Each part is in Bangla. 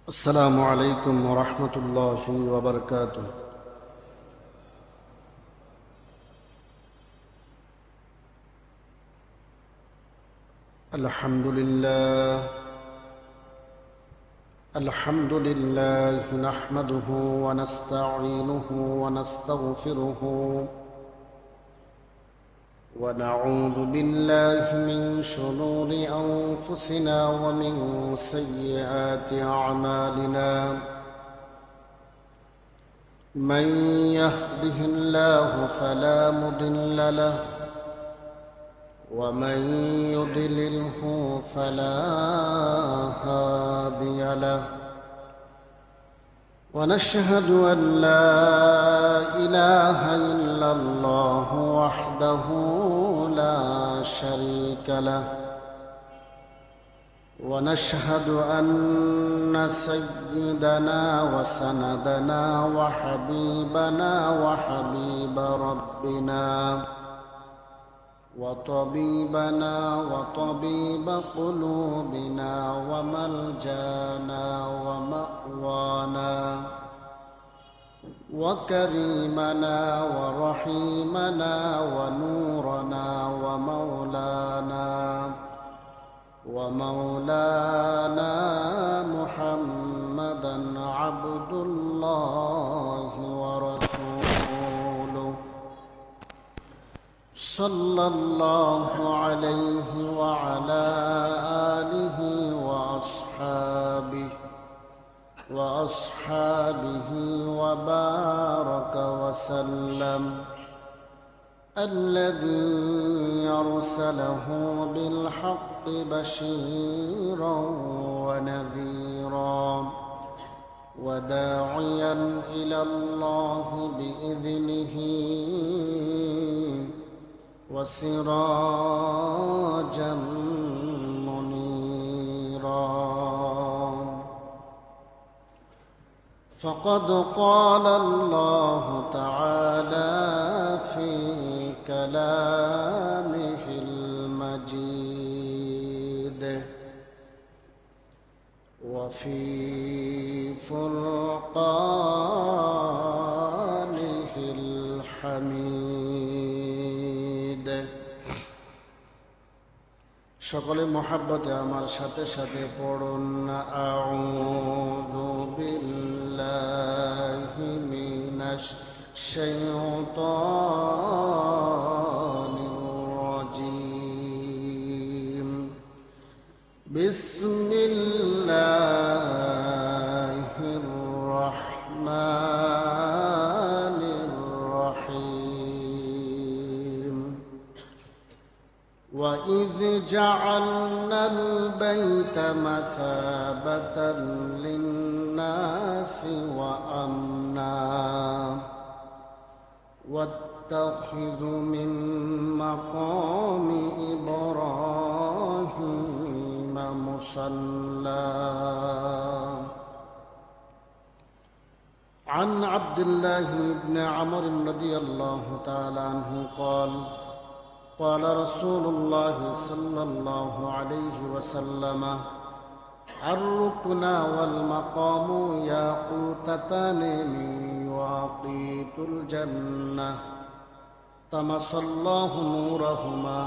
السلام عليكم ورحمة الله وبركاته. الحمد لله نحمده ونستعينه ونستغفره ونعوذ بالله من شرور أنفسنا ومن سيئات أعمالنا. من يهده الله فلا مضل له ومن يضلله فلا هادي له، ونشهد أن لا إله إلا الله وحده لا شريك له، ونشهد أن سيدنا وسندنا وحبيبنا وحبيب ربنا وطبيبنا وطبيب قلوبنا وملجانا ومأوانا وكريمنا ورحيمنا ونورنا ومولانا محمدا عبد الله ورسوله، صلى الله عليه وعلى آله وأصحابه وبارك وسلم، الذي أرسله بالحق بشيرا ونذيرا وداعيا إلى الله بإذنه وسراجا منيرا. فقد قال الله تعالى في كلامه المجيد وفي فرقانه الحميد। সকলে মহাব্বতে আমার সাথে সাথে পড়ুন আউযু বিল্লাহি মিনাশ শাইতানির রাজীম। বিসমিল্লাহির রাহমানির রাহিম। وإذ جعلنا البيت مثابة للناس وأمنا واتخذوا من مقام إبراهيم مصلى. عن عبد الله بن عمرو رضي الله تعالى عنه قال قال رسول الله صلى الله عليه وسلم الركن والمقام ياقوتتان من يواقيت الجنة طمس الله نورهما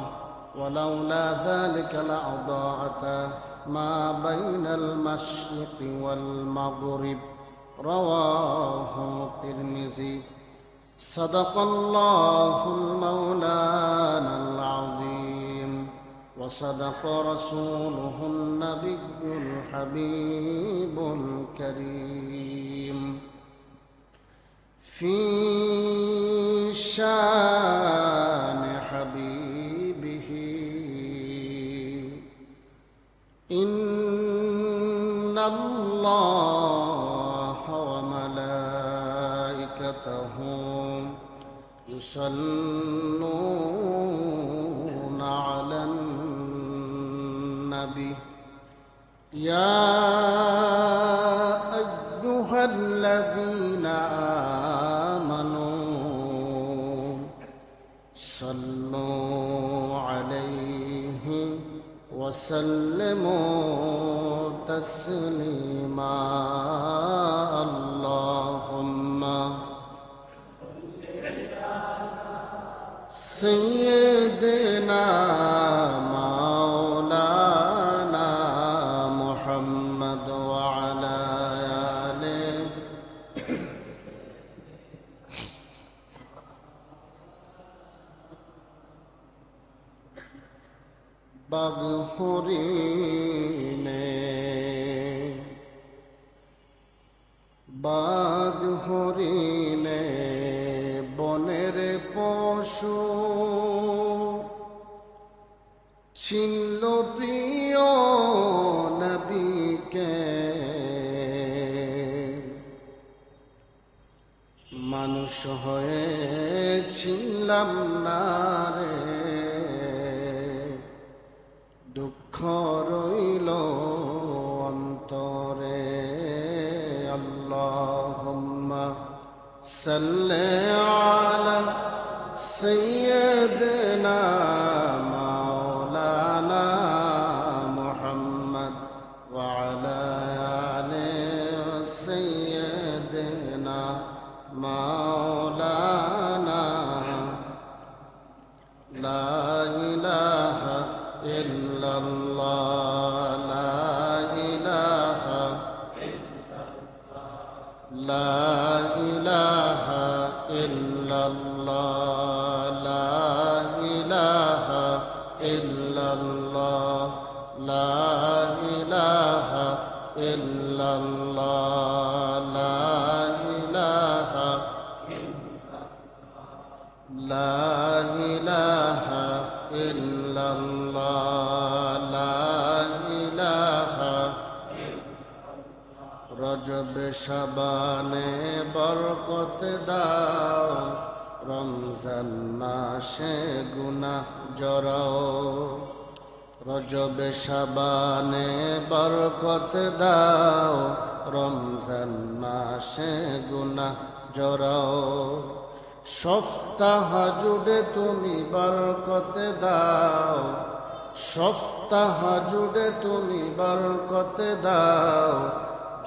ولولا ذلك لأضاءتا ما بين المشرق والمغرب. رواه الترمذي. صدق الله المولانا العظيم وصدق رسوله النبي الحبيب الكريم. في شان حبيبه إن الله وملائكته يصلون على النبي يا أيها الذين آمنوا صلوا عليه وسلموا تسليما اللهم سيدنا مولانا محمد وعلى آله বাঘ হরিণে বনের পশু ছিল প্রিয় নবীকে মানুষ হয়ে ছিলাম না রে দুঃখ রইল অন্তরে আল্লাহুম্মা সাল্লি আলা সাইয়্যিদিনা মাওলানা মুহাম্মদ ওয়া আলা আলি সাইয়্যিদিনা মাওলানা লা ইলাহা ইল্লাল্লাহ লা ইলাহা ইল্লাল্লাহ লা ইলাহা ইল্লাল্লাহ লা ইলাহা ইল্লাল্লাহ লা ইলাহা লা ইলাহা ইল্লাল্লাহ লা ইলাহা রজব শাবানে বরকত দাও রমজান মাসে গুনাহ জড়াও রজব শাবানে বরকত দাও রমজান মাসে গুনাহ জড়াও সপ্তাহ জুড়ে তুমি বরকত দাও সপ্তাহ জুড়ে তুমি বরকত দাও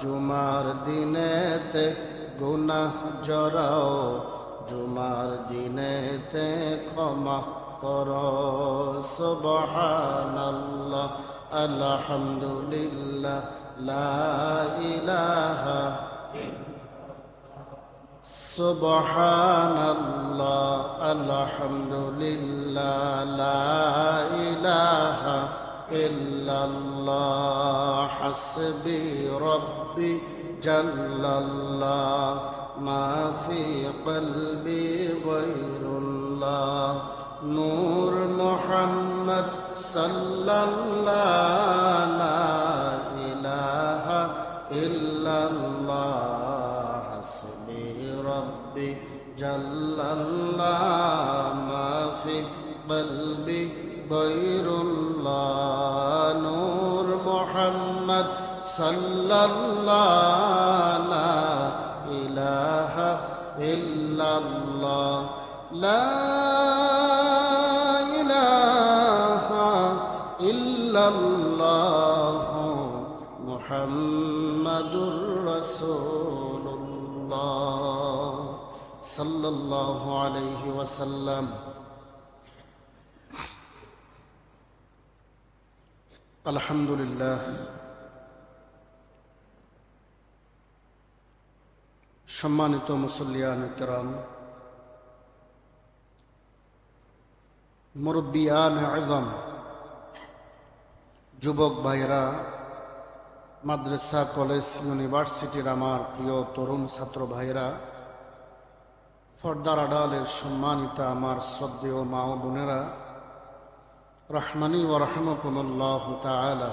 জুমার দিনেতে গুনাহ জড়াও জুমার দিনেতে ক্ষমা করো সুবহানাল্লাহ আলহামদুলিল্লাহ লা ইলাহা সুবহানাল্লাহ আলহামদুলিল্লাহ লা ইলাহা ইল্লাল্লাহ হাসবি রব্বি জাল্লাল্লাহ মা ফি কলবি গায়রুল্লাহ নূর মুহাম্মদ সাল্লাল্লাহু লা ইলাহা ইল্লাল্লাহ হাসবি রব্বি জাল্লাল্লাহ মা ফি কলবি গায়রুল্লাহ নূর মুহাম্মদ সাল্লাল্লাহু লা ইলাহা ইল্লাল্লাহ লা ইলাহা ইল্লাল্লাহ মুহাম্মাদুর রাসূলুল্লাহ সাল্লাল্লাহু আলাইহি ওয়াসাল্লাম আলহামদুলিল্লাহ সম্মানিত মুসল্লিয়ান কিরাম মুরব্বিয়ান আযম যুবক ভাইরা মাদ্রাসা কলেজ ইউনিভার্সিটির আমার প্রিয় তরুণ ছাত্র ভাইরা পর্দার আড়ালের সম্মানিতা আমার শ্রদ্ধেয় মা ও বোনেরা রহমানি ওয়া রাহমাকুমুল্লাহু তাআলা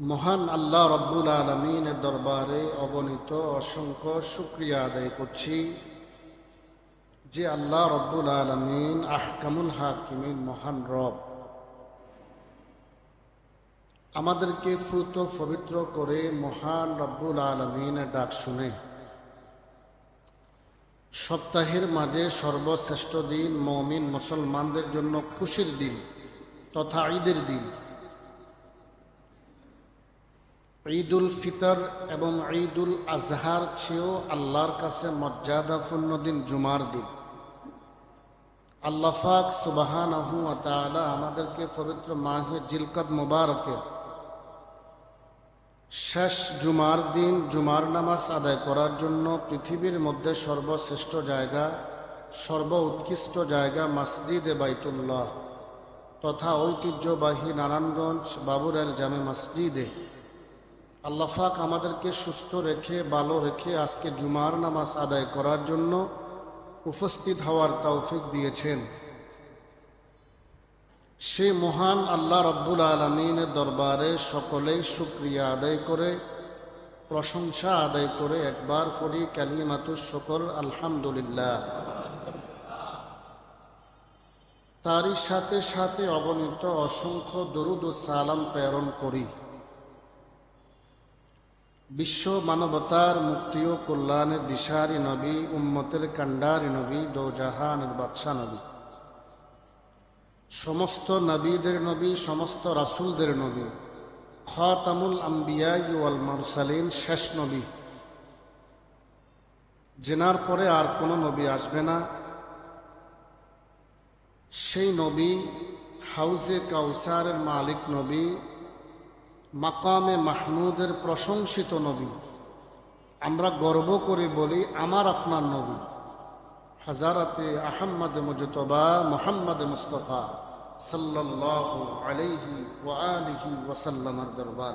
মহান আল্লাহ রব্বুল আলামিনের দরবারে অগণিত অসংখ্য শুকরিয়া আদায় করছি যে আল্লাহ রব্বুল আলামিন আহকামুল হাকিমিন মহান রব আমাদেরকে ফুত পবিত্র করে মহান রব্বুল আলামিনের ডাক শুনে সপ্তাহের মাঝে সর্বশ্রেষ্ঠ দিন মুমিন মুসলমানদের জন্য খুশির দিন তথা ঈদের দিন ঈদুল ফিতর এবং ঈদুল আজহার চেয়েও আল্লাহর কাছে মর্যাদাপূর্ণ দিন জুমার দিন। আল্লাহ পাক সুবহানাহু ওয়া তাআলা আমাদেরকে পবিত্র মাহে জিলকদ মুবারকের শেষ জুমার দিন জুমার নামাজ আদায় করার জন্য পৃথিবীর মধ্যে সর্বশ্রেষ্ঠ জায়গা, সর্ব উৎকৃষ্ট জায়গা মসজিদে বাইতুল্লাহ তথা ঐতিহ্যবাহী নারায়ণগঞ্জ বাবুরের জামে মসজিদে আল্লাহ পাক আমাদেরকে সুস্থ রেখে ভালো রেখে আজকে জুমার নামাজ আদায় করার জন্য উপস্থিত হওয়ার তৌফিক দিয়েছেন। সে মহান আল্লাহ রব্বুল আলামিনের দরবারে সকলেই শুকরিয়া আদায় করে প্রশংসা আদায় করে একবার পড়ি কালিমাতুশ শুকর আলহামদুলিল্লাহ। তারই সাথে সাথে অগণিত অসংখ্য দরুদ ও সালাম প্রেরণ করি বিশ্ব মানবতার মুক্তি ও কল্যাণের দিশারি নবী, উম্মতের কান্ডারি নবী, দোজাহানের বাদশা নবী, সমস্ত নবীদের নবী, সমস্ত রাসূলদের নবী, খাতামুল আম্বিয়া ওয়াল মুরসালিন, শেষ নবী, জেনার পরে আর কোনো নবী আসবে না, সেই নবী, হাউজে কাউসারের মালিক নবী, মাকামে মাহমুদের প্রশংসিত নবী, আমরা গর্ব করে বলি আমার আপনার নবী হযরতে আহমদ মুজতবা মুহাম্মদ মুস্তাফা সাল্লাল্লাহু আলাইহি ওয়া আলিহি ওয়াসাল্লামের দরবার